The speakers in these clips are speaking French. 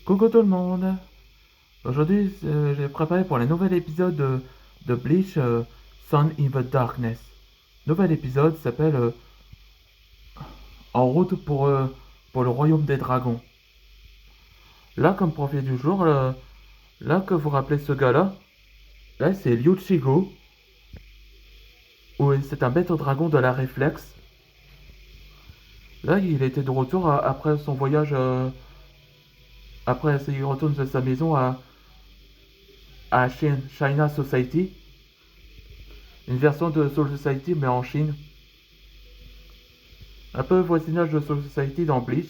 Coucou tout le monde. Aujourd'hui, j'ai préparé pour le nouvel épisode de Bleach, Sun in the Darkness. Nouvel épisode s'appelle En route pour le royaume des dragons. Là, comme profil du jour, là que vous rappelez ce gars-là, là c'est Ryuchigo, c'est un bête au dragon de la réflexe. Là, il était de retour après son voyage, après il retourne de sa maison à China Society, une version de Soul Society mais en Chine. Un peu voisinage de Soul Society dans Bleach.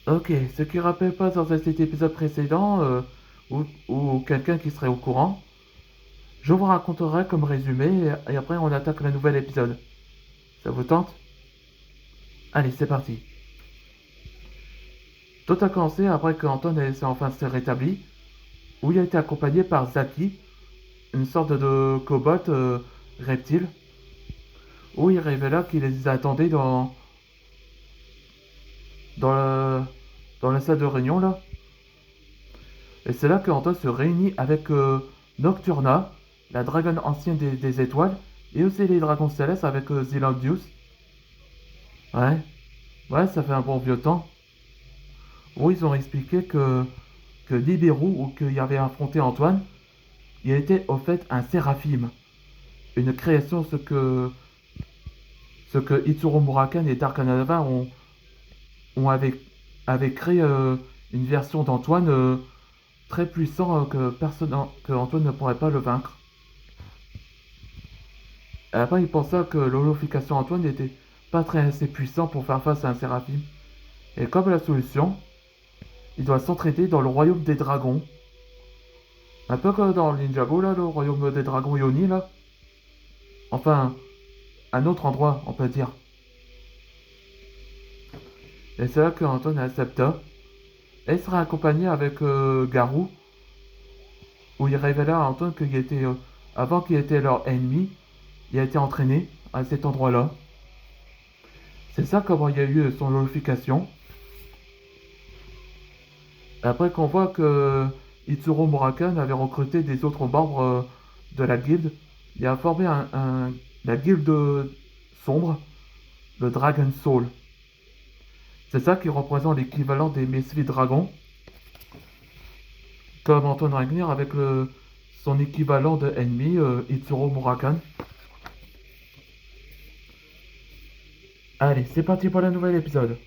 Ok, ce qui rappelle pas dans cet épisode précédent, ou quelqu'un qui serait au courant, je vous raconterai comme résumé et après on attaque le nouvel épisode. Ça vous tente? Allez, c'est parti. Tout a commencé après que Anton s'est enfin s'est rétabli, où il a été accompagné par Zaki, une sorte de cobot reptile, où il révéla qu'il les attendait dans, le, dans la salle de réunion là. Et c'est là que Anton se réunit avec Nocturna, la dragonne ancienne des étoiles, et aussi les dragons célestes avec Zilondius. Ouais, ouais, ça fait un bon vieux temps. Où ils ont expliqué que Nibiru, ou qu'il avait affronté Antoine, il était au fait un séraphime. Une création, ce que Itsuro Murakan et Dark Anava ont avait créé une version d'Antoine très puissant que Antoine ne pourrait pas le vaincre. Et après, il pensa que l'holification Antoine n'était pas très assez puissant pour faire face à un séraphime. Et comme la solution, il doit s'entraider dans le royaume des dragons. Un peu comme dans Ninjago, là, le royaume des dragons Yoni, là. Enfin, un autre endroit, on peut dire. Et c'est là qu'Antoine accepta. Et il sera accompagné avec Garou, où il révéla à Antoine qu'il était, avant qu'il était leur ennemi, il a été entraîné à cet endroit-là. C'est ça comment il y a eu son holification. Après qu'on voit que Itsuro Murakan avait recruté des autres membres de la guilde, il a formé la guilde sombre, le Dragon Soul. C'est ça qui représente l'équivalent des Misfit Dragons, comme Antoine Ragnar avec son équivalent de ennemi, Itsuro Murakan. Allez, c'est parti pour le nouvel épisode.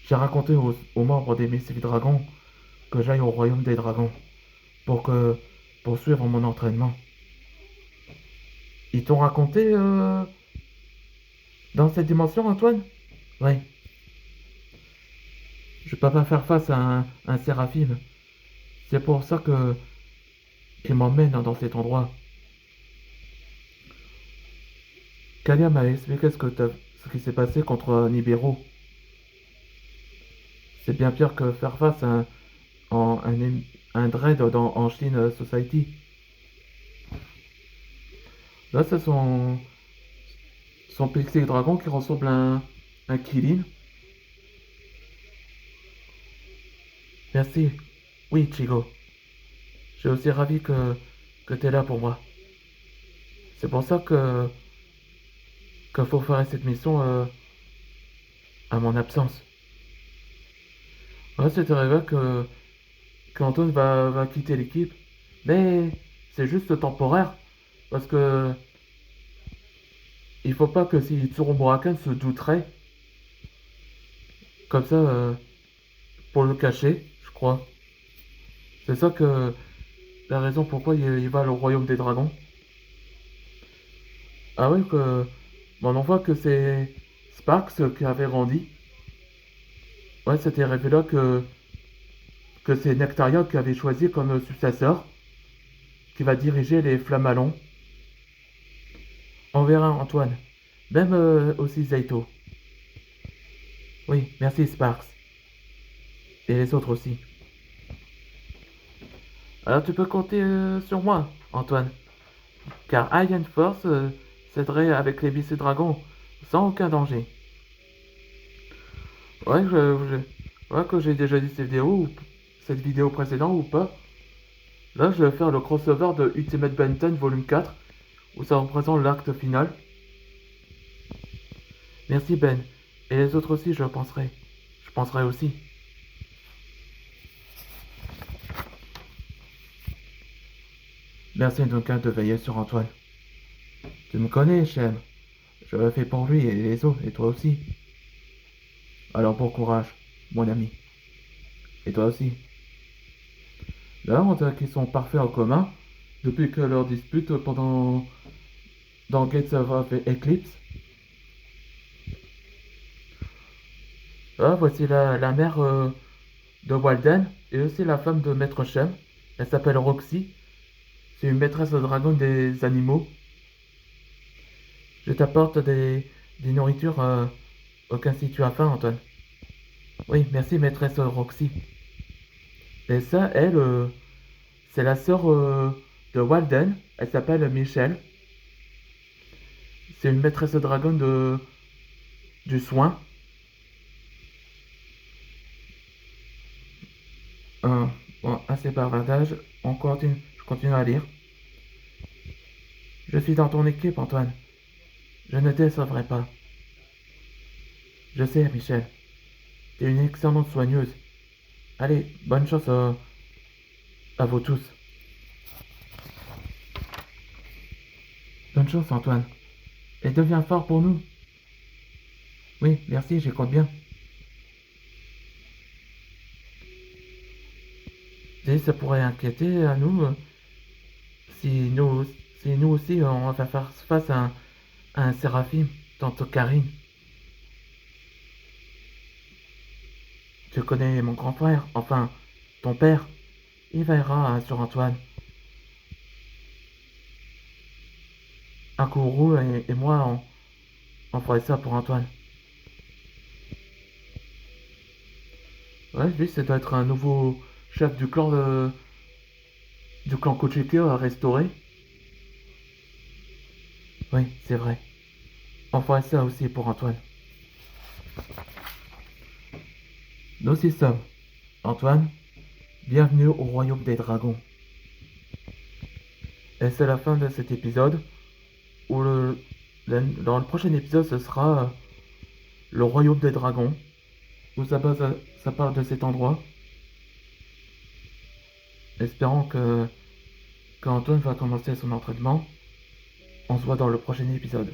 J'ai raconté aux membres des Misfit Dragons que j'aille au royaume des dragons pour que pour suivre mon entraînement. Ils t'ont raconté dans cette dimension, Antoine? Oui. Je peux pas faire face à un séraphime. C'est pour ça que qu'il m'emmène dans cet endroit. Kalia m'a expliqué ce qui s'est passé contre Nibiru. C'est bien pire que faire face à un Dread en Chine Society. Là, c'est son Pixie Dragon qui ressemble à un Kilin. Merci. Oui, Chigo. Je suis aussi ravi que tu es là pour moi. C'est pour ça qu'il faut faire cette mission à mon absence. Ouais, c'est arrivé qu'Antoine va quitter l'équipe. Mais c'est juste temporaire. Parce que il faut pas que si Tsuru Murakan se douterait. Comme ça, pour le cacher, je crois. C'est ça que la raison pourquoi il va au royaume des dragons. Ah oui, que. Bon, on voit que c'est Sparks qui avait grandi. Ouais, c'était révélé que c'est Nectaria qui avait choisi comme successeur, qui va diriger les Flammalons. On verra Antoine. Même aussi Zaito. Oui, merci Sparks. Et les autres aussi. Alors tu peux compter sur moi, Antoine. Car Alien Force s'aiderait avec les BC Dragons sans aucun danger. Ouais, ouais, que j'ai déjà dit cette vidéo précédente ou pas. Là, je vais faire le crossover de Ultimate Ben 10 volume 4, où ça représente l'acte final. Merci Ben. Et les autres aussi, je penserai. Je penserai aussi. Merci Duncan de veiller sur Antoine. Tu me connais, Shem. Je le fais pour lui et les autres, et toi aussi. Alors bon courage, mon ami. Et toi aussi. Là, on dirait qu'ils sont parfaits en commun, depuis que leur dispute dans Gates of Eclipse. Ah, voici la mère de Walden, et aussi la femme de Maître Shem. Elle s'appelle Roxy. C'est une maîtresse dragon des animaux. Je t'apporte des nourritures aucun si tu as faim, Antoine. Oui, merci, maîtresse Roxy. Et ça, elle, c'est la sœur de Walden. Elle s'appelle Michelle. C'est une maîtresse dragon du soin. Euh, bon, assez bavardage. Je continue à lire. Je suis dans ton équipe, Antoine. Je ne te décevrai pas. Je sais, Michelle. T'es une excellente soigneuse. Allez, bonne chance à vous tous. Bonne chance, Antoine. Et deviens fort pour nous. Oui, merci, j'y compte bien. Et ça pourrait inquiéter à nous si nous, si nous aussi on va faire face à un séraphim, tante Karine. Tu connais mon grand frère, enfin, ton père. Il veillera sur Antoine. Akuru et moi, on ferait ça pour Antoine. Ouais, lui, ça doit être un nouveau chef du clan Kochiki à restaurer. Oui, c'est vrai. On ferait ça aussi pour Antoine. Nous y sommes. Antoine, bienvenue au royaume des dragons. Et c'est la fin de cet épisode, où dans le prochain épisode, ce sera le royaume des dragons, où ça parle de cet endroit. Espérons que quand Antoine va commencer son entraînement, on se voit dans le prochain épisode.